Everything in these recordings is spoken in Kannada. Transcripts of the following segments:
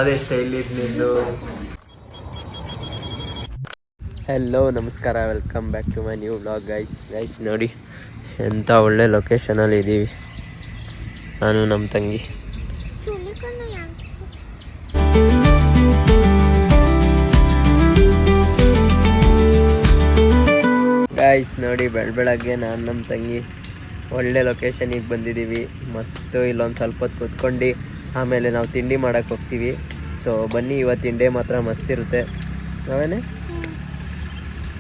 ಯಾವುದೇ ಸ್ಟೈಲ್ ಇದು ನಿಂದು. ಹೆಲೋ ನಮಸ್ಕಾರ, welcome back to my new vlog guys ನೋಡಿ ಎಂಥ ಒಳ್ಳೆ ಲೊಕೇಶನಲ್ಲಿ ಇದ್ದೀವಿ ನಾನು ನಮ್ಮ ತಂಗಿ. ಗೈಸ್ ನೋಡಿ ಬೆಳಗ್ಗೆ ನಾನು ನಮ್ಮ ತಂಗಿ ಒಳ್ಳೆ ಲೊಕೇಶನಿಗೆ ಬಂದಿದ್ದೀವಿ. ಮಸ್ತು ಇಲ್ಲೊಂದು ಸ್ವಲ್ಪ ಹೊತ್ತು ಕೂತ್ಕೊಂಡು ಆಮೇಲೆ ನಾವು ತಿಂಡಿ ಮಾಡೋಕ್ಕೆ ಹೋಗ್ತೀವಿ. ಸೊ ಬನ್ನಿ, ಇವತ್ತು ತಿಂಡಿ ಮಾತ್ರ ಮಸ್ತ್ ಇರುತ್ತೆ. ನಾವೇನೆ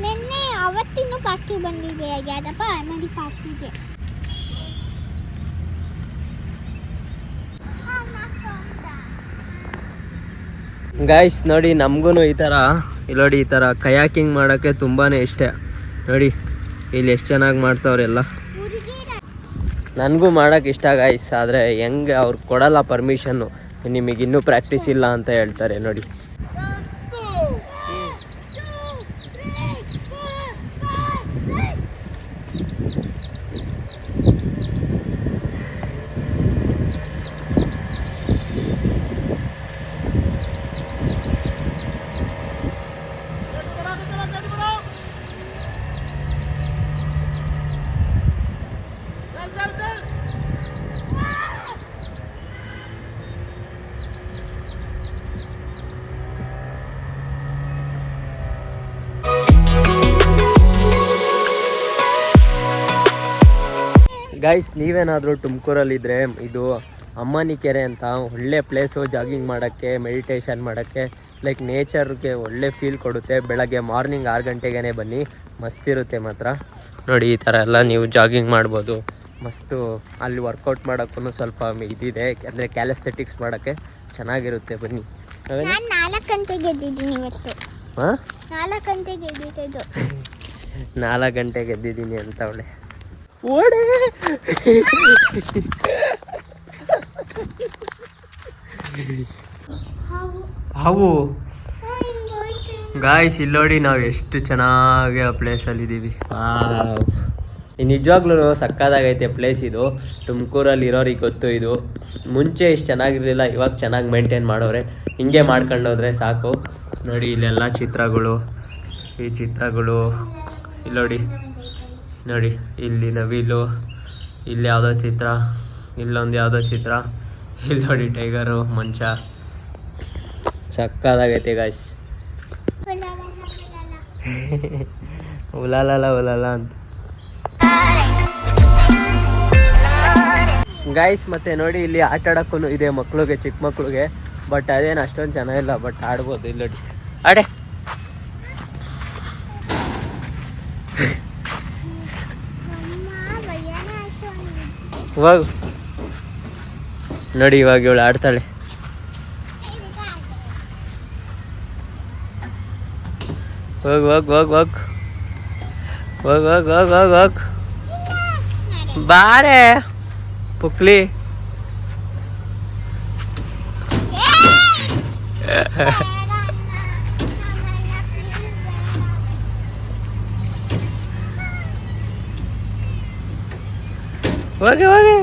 ನಿನ್ನೆ ಅವತ್ತಿನ ಪಾರ್ಟಿ ಬಂದಿದೆ ಯಾದಪ್ಪ ಮನೆ ಪಾರ್ಟಿಗೆ. ಗೈಸ್ ನೋಡಿ ನಮಗೂ ಈ ಥರ ಇಲ್ಲೋಡಿ ಈ ಥರ ಕಯಾಕಿಂಗ್ ಮಾಡೋಕ್ಕೆ ತುಂಬಾ ಇಷ್ಟ. ನೋಡಿ ಇಲ್ಲಿ ಎಷ್ಟು ಚೆನ್ನಾಗಿ ಮಾಡ್ತಾವ್ರೆಲ್ಲ. ನನಗೂ ಮಾಡೋಕ್ಕೆ ಇಷ್ಟ ಗೈಸ್, ಆದರೆ ಹೆಂಗೆ ಅವ್ರು ಕೊಡಲ್ಲ ಪರ್ಮಿಷನ್ನು, ನಿಮಗೆ ಇನ್ನೂ ಪ್ರಾಕ್ಟೀಸ್ ಇಲ್ಲ ಅಂತ ಹೇಳ್ತಾರೆ. ನೋಡಿ ಗೈಸ್, ನೀವೇನಾದರೂ ತುಮಕೂರಲ್ಲಿದ್ದರೆ ಇದು ಅಮ್ಮನಿ ಕೆರೆ ಅಂತ ಒಳ್ಳೆ ಪ್ಲೇಸು. ಜಾಗಿಂಗ್ ಮಾಡೋಕ್ಕೆ, ಮೆಡಿಟೇಷನ್ ಮಾಡೋಕ್ಕೆ, ಲೈಕ್ ನೇಚರ್ಗೆ ಒಳ್ಳೆ ಫೀಲ್ ಕೊಡುತ್ತೆ. ಬೆಳಗ್ಗೆ ಮಾರ್ನಿಂಗ್ 6 ಗಂಟೆಗೇ ಬನ್ನಿ, ಮಸ್ತಿರುತ್ತೆ ಮಾತ್ರ. ನೋಡಿ ಈ ಥರ ಎಲ್ಲ ನೀವು ಜಾಗಿಂಗ್ ಮಾಡ್ಬೋದು. ಮಸ್ತು ಅಲ್ಲಿ ವರ್ಕೌಟ್ ಮಾಡೋಕ್ಕೂ ಸ್ವಲ್ಪ ಇದಿದೆ, ಅಂದರೆ ಕ್ಯಾಲಿಸ್ಥೆಟಿಕ್ಸ್ ಮಾಡೋಕ್ಕೆ ಚೆನ್ನಾಗಿರುತ್ತೆ. ಬನ್ನಿ. 4 ಗಂಟೆಗೆ ಎದ್ದಿದ್ದೀನಿ ಇವತ್ತು. ಹಾಂ 4 ಗಂಟೆಗೆ ಎದ್ದಿದ್ದು. 4 ಗಂಟೆಗೆ ಎದ್ದಿದ್ದೀನಿ ಅಂತ ಅವಳೆ ಓಡೇ. ಹಾವು ಗಾಯ್ಸ್, ಇಲ್ಲೋಡಿ ನಾವು ಎಷ್ಟು ಚೆನ್ನಾಗಿ ಆ ಪ್ಲೇಸಲ್ಲಿದ್ದೀವಿ. ನಿಜವಾಗ್ಲೂ ಸಕ್ಕತ್ತಾಗೈತೆ ಪ್ಲೇಸ್ ಇದು. ತುಮಕೂರಲ್ಲಿ ಇರೋರಿಗೆ ಗೊತ್ತು ಇದು. ಮುಂಚೆ ಇಷ್ಟು ಚೆನ್ನಾಗಿರಲಿಲ್ಲ, ಇವಾಗ ಚೆನ್ನಾಗಿ ಮೇಂಟೈನ್ ಮಾಡೋರೆ. ಹಿಂಗೆ ಮಾಡ್ಕೊಂಡೋದ್ರೆ ಸಾಕು. ನೋಡಿ ಇಲ್ಲೆಲ್ಲ ಚಿತ್ರಗಳು, ಈ ಚಿತ್ರಗಳು ಇಲ್ಲೋಡಿ. ನೋಡಿ ಇಲ್ಲಿ ನವಿಲು, ಇಲ್ಲಿ ಯಾವುದೋ ಚಿತ್ರ, ಇಲ್ಲೊಂದು ಯಾವುದೋ ಚಿತ್ರ, ಇಲ್ಲಿ ನೋಡಿ ಟೈಗರು, ಮಂಚ. ಸಕ್ಕತ್ತಾಗೈತೆ ಗಾಯ್ಸ್. ಉಲಾಲಲ್ಲ ಉಲಾಲ ಅಂತ ಗಾಯ್ಸ್. ಮತ್ತು ನೋಡಿ ಇಲ್ಲಿ ಆಟ ಆಡೋಕ್ಕೂ ಇದೆ ಮಕ್ಳಿಗೆ, ಚಿಕ್ಕ ಮಕ್ಳಿಗೆ. ಬಟ್ ಅದೇನು ಅಷ್ಟೊಂದು ಚೆನ್ನಾಗಿಲ್ಲ, ಬಟ್ ಆಡ್ಬೋದು. ಇಲ್ಲಿ ನೋಡಿ ಆಡೆ. ಇವಾಗ ನೋಡಿ, ಇವಾಗ ಇವಳು ಆಡ್ತಾಳೆ. ಹೋಗ್ ಹೋಗ್ ಹೋಗ್ ಹೋಗ್ ಹೋಗ್ ಹೋಗ್ ಹೋಗ್ ಹೋಗ್ ಹೋಗ್ ಬಾರೆ ಪುಕ್ಲಿ. ಹೋಗಿ ಹೋಗಿ.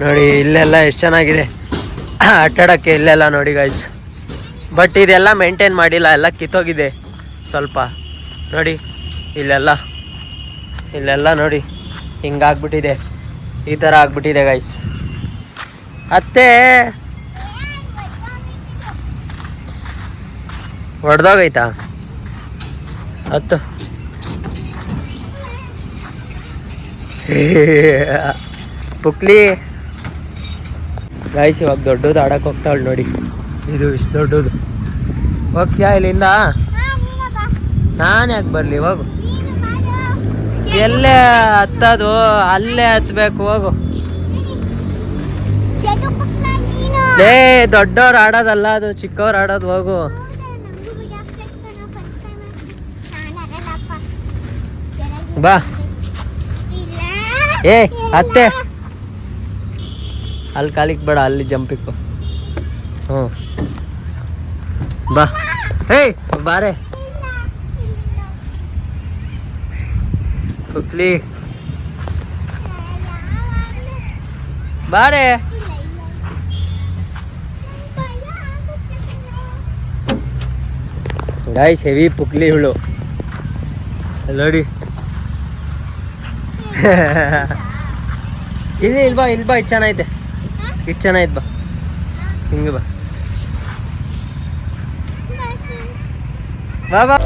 ನೋಡಿ ಇಲ್ಲೆಲ್ಲ ಎಷ್ಟು ಚೆನ್ನಾಗಿದೆ ಆಟಾಡೋಕ್ಕೆ. ಇಲ್ಲೆಲ್ಲ ನೋಡಿ ಗೈಸ್, ಬಟ್ ಇದೆಲ್ಲ ಮೇಂಟೈನ್ ಮಾಡಿಲ್ಲ, ಎಲ್ಲ ಕಿತ್ತೋಗಿದೆ ಸ್ವಲ್ಪ. ನೋಡಿ ಇಲ್ಲೆಲ್ಲ ನೋಡಿ ಹಿಂಗಾಗ್ಬಿಟ್ಟಿದೆ, ಈ ಥರ ಆಗ್ಬಿಟ್ಟಿದೆ ಗೈಸ್. ಅತ್ತೆ ಹೊಡೆದೋಗೈತಾ ಹತ್ತು. ಪುಕ್ಲಿ ಗೈಸ್, ಇವಾಗ ದೊಡ್ಡದು ಆಡಕ್ಕೆ ಹೋಗ್ತಾವಳು ನೋಡಿ. ಇದು ಇಷ್ಟು ದೊಡ್ಡದು. ಹೋಗ್ತೀಯಾ ಇಲ್ಲಿಂದ? ನಾನು ಯಾಕೆ ಬರಲಿ? ಹೋಗು. ಎಲ್ಲೇ ಹತ್ತದು? ಅಲ್ಲೇ ಹತ್ಬೇಕು, ಹೋಗು. ಏ ದೊಡ್ಡವ್ರು ಆಡೋದಲ್ಲ ಅದು, ಚಿಕ್ಕವ್ರು ಆಡೋದು. ಹೋಗು. ಬಾ. ಏ ಅತ್ತೆ ಅಲ್ಲಿ ಕಾಲಿಗೆ ಬೇಡ, ಅಲ್ಲಿ ಜಂಪಿಕ್ಕು. ಹ್ಞೂ ಬಾ. ಹೇಯ್ ಬಾರೆ ಪುಕ್ಲಿ, ಬಾರೆ. ಗಾಯ್ಸ್ ಹೆವಿ ಪುಕ್ಲಿ ಇವಳು ನೋಡಿ. ಇಲ್ಲಿ ಬಾ, ಇಲ್ಲಿ ಬಾ, ಇದು ಚೆನ್ನಾಗೈತೆ, ಇದು ಚೆನ್ನಾಗೈತೆ, ಬಾ ಹಿಂಗೆ ಬಾ ಬಾ ಬಾ.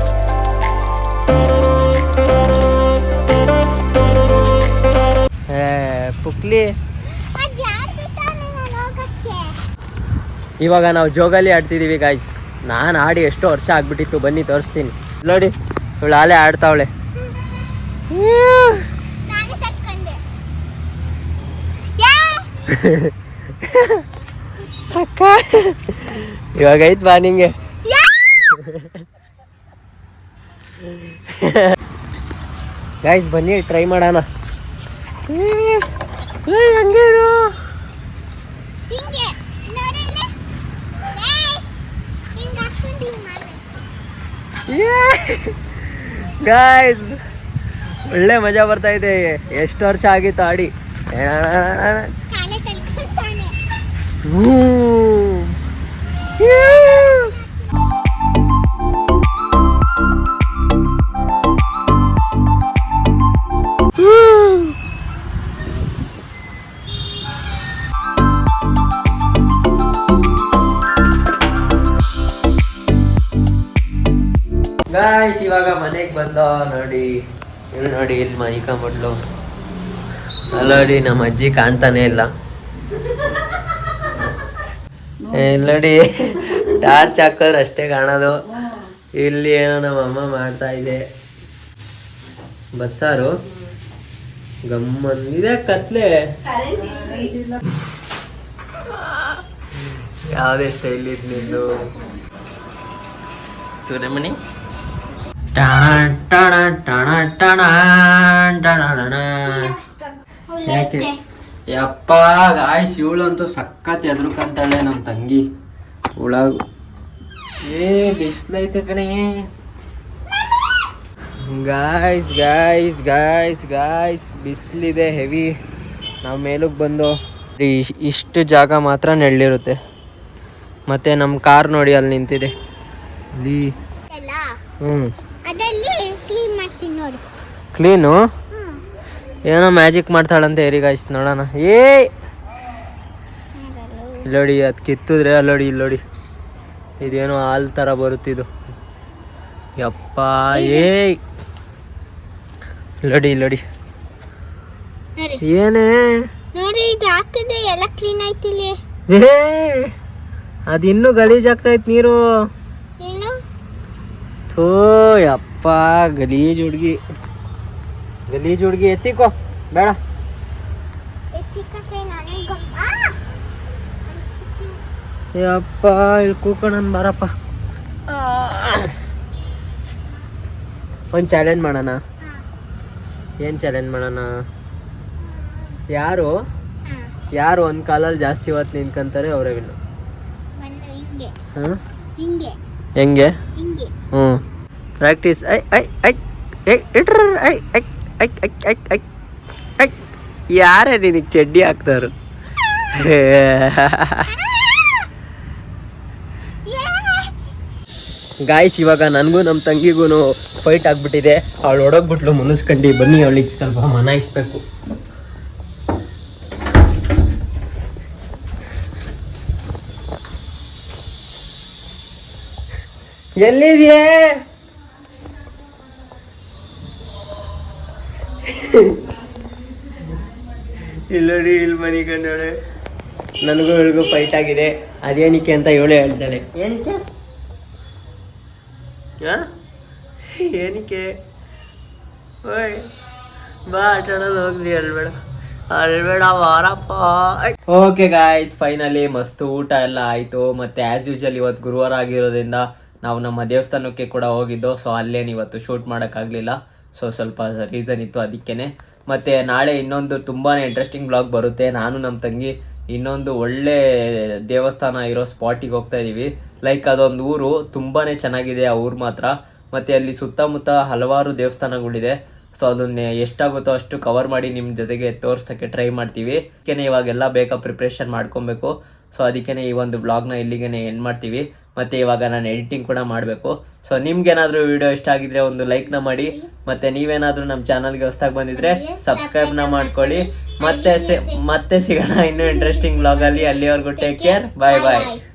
ಪುಕ್ಲಿ, ಇವಾಗ ನಾವು ಜೋಗಾಲಿ ಆಡ್ತಿದ್ದೀವಿ ಗಾಯ್ಸ್. ನಾನು ಆಡಿ ಎಷ್ಟೋ ವರ್ಷ ಆಗ್ಬಿಟ್ಟಿತ್ತು, ಬನ್ನಿ ತೋರಿಸ್ತೀನಿ. ನೋಡಿ ಇವಳು ಆಲೆ ಆಡ್ತಾವಳೆ. ಅಕ್ಕ ಇವಾಗ ಐತ್ ಬಾ ನಿಂಗೆ. ಗಾಯ್ಸ್ ಬನ್ನಿ ಟ್ರೈ ಮಾಡೋಣ. ಹಂಗೇನು ಗಾಯ್ಸ್ ಒಳ್ಳೆ ಮಜಾ ಬರ್ತಾ ಇದೆ. ಎಷ್ಟು ವರ್ಷ ಆಗಿತ್ತು ಆಡಿ. ಗಾಯ್ಸ್ ಇವಾಗ ಮನೆಗೆ ಬಂದ ನೋಡಿ. ಇವ್ರು ನೋಡಿ ಇಲ್ಲಿ ಮೈಕೊಂಬಿಟ್ಲು. ನೋಡಿ ನಮ್ಮ ಅಜ್ಜಿ ಕಾಣ್ತಾನೆ ಇಲ್ಲ. ನೋಡಿ ಟಾರ್ಚ್ ಹಾಕಿದ್ರೆ ಅಷ್ಟೇ ಕಾಣೋದು. ಇಲ್ಲಿ ಏನೋ ನಮ್ಮ ಅಮ್ಮ ಮಾಡ್ತಾ ಇದೆ ಬಸ್ಸಾರು. ಗಮ್ಮಂದಿದೆ ಕತ್ಲೆ. ಯಾವುದೇ ಸ್ಟೈಲ್ ಇದ್ ನಿಂದು ತೂರೆ ಮನಿ. ಯಾಕೆ ಯಪ್ಪ ಗಾಯ್ಸ್ ಇವಳಂತೂ ಸಖತ್ ಎದ್ರುಕಂತಾಳೆ ನಮ್ಮ ತಂಗಿ. ಒಳಗ ಬಿಸ್ಲೈತೆ ಕಣೆ. ಗಾಯ್ಸ್ ಗಾಯ್ಸ್ ಗಾಯ್ಸ್ ಗಾಯ್ಸ್ ಬಿಸಿಲಿದೆ ಹೆವಿ. ನಾವು ಮೇಲಕ್ಕೆ ಬಂದು ಇಷ್ಟು ಜಾಗ ಮಾತ್ರ ನೆಳ್ಳಿರುತ್ತೆ. ಮತ್ತೆ ನಮ್ಮ ಕಾರ್ ನೋಡಿ ಅಲ್ಲಿ ನಿಂತಿದೆ. ಇಲ್ಲಿ ಕ್ಲೀನು ಏನೋ ಮ್ಯಾಜಿಕ್ ಮಾಡ್ತಾಳಂತೆ. ಏರಿ ಗಾಯ್ಸ್ ನೋಡೋಣ. ನೋಡಿ ಅದು ಕಿತ್ತಿದ್ರೆ ಅಲ್ಲೋಡಿ, ಇಲ್ಲೋಡಿ ಇದೇನೋ ಹಾಲು ಥರ ಬರುತ್ತಿದ್ದು. ಯಪ್ಪ ಇಲ್ಲೋಡಿ, ಇಲ್ಲೋಡಿ ಏನೇ ಅದು ಇನ್ನೂ ಗಲೀಜಾಗ್ತೈತೆ ನೀರು. ಥೋ ಯಪ್ಪ ಗಲೀಜ್ ಹುಡ್ಗಿ, ಗಲೀಜ್ ಹುಡ್ಗಿ. ಎತ್ತಿಕೋ ಬೇಡ. ಯಪ್ಪ ಇಲ್ಲಿ ಕೂಕೋಣ ಬಾರಪ್ಪ. ಒಂದು ಚಾಲೆಂಜ್ ಮಾಡೋಣ. ಏನು ಚಾಲೆಂಜ್ ಮಾಡೋಣ? ಯಾರು ಒಂದು ಕಾಲಲ್ಲಿ ಜಾಸ್ತಿ ಹೊತ್ತು ನಿಂತ್ಕೊಂತಾರೆ ಅವರೇ ವಿನ್ನು. ಹಾಂ ಹೆಂಗೆ? ಹ್ಞೂ ಪ್ರಾಕ್ಟೀಸ್. ಯಾರೇ ನಿನಗೆ ಚಡ್ಡಿ ಹಾಕ್ತಾರು? ಗಾಯ್ಸ್ ಇವಾಗ ನನಗೂ ನಮ್ಮ ತಂಗಿಗೂ ಫೈಟ್ ಆಗ್ಬಿಟ್ಟಿದೆ. ಅವಳು ಹೊಡೋಗ್ಬಿಟ್ಲು ಮುನಿಸ್ಕೊಂಡು. ಬನ್ನಿ ಅವಳಿಗೆ ಸ್ವಲ್ಪ ಮನಾಯಿಸ್ಬೇಕು. ಎಲ್ಲಿದೆಯೇ? ಇಲ್ಲೋಡಿ ಇಲ್ಲಿ ಮನಿ ಕಂಡೋಳೆ. ನನಗೂ ಇವಳಿಗೂ ಫೈಟ್ ಆಗಿದೆ. ಅದೇನಿಕೆ ಅಂತ ಇವಳೇ ಹೇಳ್ತಾಳೆ. ಏನಕ್ಕೆ ಏನಕ್ಕೆ? ಓಯ್ ಬಾ ಆಟಾಡೋದು ಹೋಗ್ಲಿ. ಅಳ್ಬೇಡ ವಾರಪ್ಪ. ಓಕೆ ಗಾಯ್ಸ್ ಫೈನಲಿ ಮಸ್ತ್ ಊಟ ಎಲ್ಲ ಆಯಿತು. ಮತ್ತು ಆ್ಯಸ್ ಯೂಶಲ್ ಇವತ್ತು ಗುರುವಾರ ಆಗಿರೋದ್ರಿಂದ ನಾವು ನಮ್ಮ ದೇವಸ್ಥಾನಕ್ಕೆ ಕೂಡ ಹೋಗಿದ್ದು. ಸೊ ಅಲ್ಲೇನು ಇವತ್ತು ಶೂಟ್ ಮಾಡೋಕ್ಕಾಗಲಿಲ್ಲ. ಸೊ ಸ್ವಲ್ಪ ರೀಸನ್ ಇತ್ತು ಅದಕ್ಕೇ. ಮತ್ತು ನಾಳೆ ಇನ್ನೊಂದು ತುಂಬಾ ಇಂಟ್ರೆಸ್ಟಿಂಗ್ ಬ್ಲಾಗ್ ಬರುತ್ತೆ. ನಾನು ನಮ್ಮ ತಂಗಿ ಇನ್ನೊಂದು ಒಳ್ಳೆ ದೇವಸ್ಥಾನ ಇರೋ ಸ್ಪಾಟಿಗೆ ಹೋಗ್ತಾ ಇದ್ದೀವಿ. ಲೈಕ್ ಅದೊಂದು ಊರು ತುಂಬಾ ಚೆನ್ನಾಗಿದೆ ಆ ಊರು ಮಾತ್ರ. ಮತ್ತು ಅಲ್ಲಿ ಸುತ್ತಮುತ್ತ ಹಲವಾರು ದೇವಸ್ಥಾನಗಳಿದೆ. ಸೊ ಅದನ್ನ ಎಷ್ಟಾಗುತ್ತೋ ಅಷ್ಟು ಕವರ್ ಮಾಡಿ ನಿಮ್ಮ ಜೊತೆಗೆ ತೋರ್ಸೋಕ್ಕೆ ಟ್ರೈ ಮಾಡ್ತೀವಿ. ಅದಕ್ಕೆ ಇವಾಗೆಲ್ಲ ಬೇಕಾ ಪ್ರಿಪ್ರೇಷನ್ ಮಾಡ್ಕೊಬೇಕು. ಸೊ ಅದಕ್ಕೆ ಈ ಒಂದು ಬ್ಲಾಗ್ನ ಇಲ್ಲಿಗೆ ಎಂಡ್ ಮಾಡ್ತೀವಿ. ಮತ್ತು ಇವಾಗ ನಾನು ಎಡಿಟಿಂಗ್ ಕೂಡ ಮಾಡಬೇಕು. ಸೊ ನಿಮ್ಗೇನಾದರೂ ವಿಡಿಯೋ ಇಷ್ಟ ಆಗಿದ್ರೆ ಒಂದು ಲೈಕ್ನ ಮಾಡಿ. ಮತ್ತು ನೀವೇನಾದರೂ ನಮ್ಮ ಚಾನಲ್ಗೆ ಹೊಸ್ದಾಗಿ ಬಂದಿದ್ರೆ ಸಬ್ಸ್ಕ್ರೈಬ್ನ ಮಾಡ್ಕೊಳ್ಳಿ. ಮತ್ತೆ ಸಿಗೋಣ ಇನ್ನೂ ಇಂಟ್ರೆಸ್ಟಿಂಗ್ ಬ್ಲಾಗಲ್ಲಿ. ಅಲ್ಲಿವರೆಗೂ ಟೇಕ್ ಕೇರ್. ಬಾಯ್ ಬಾಯ್.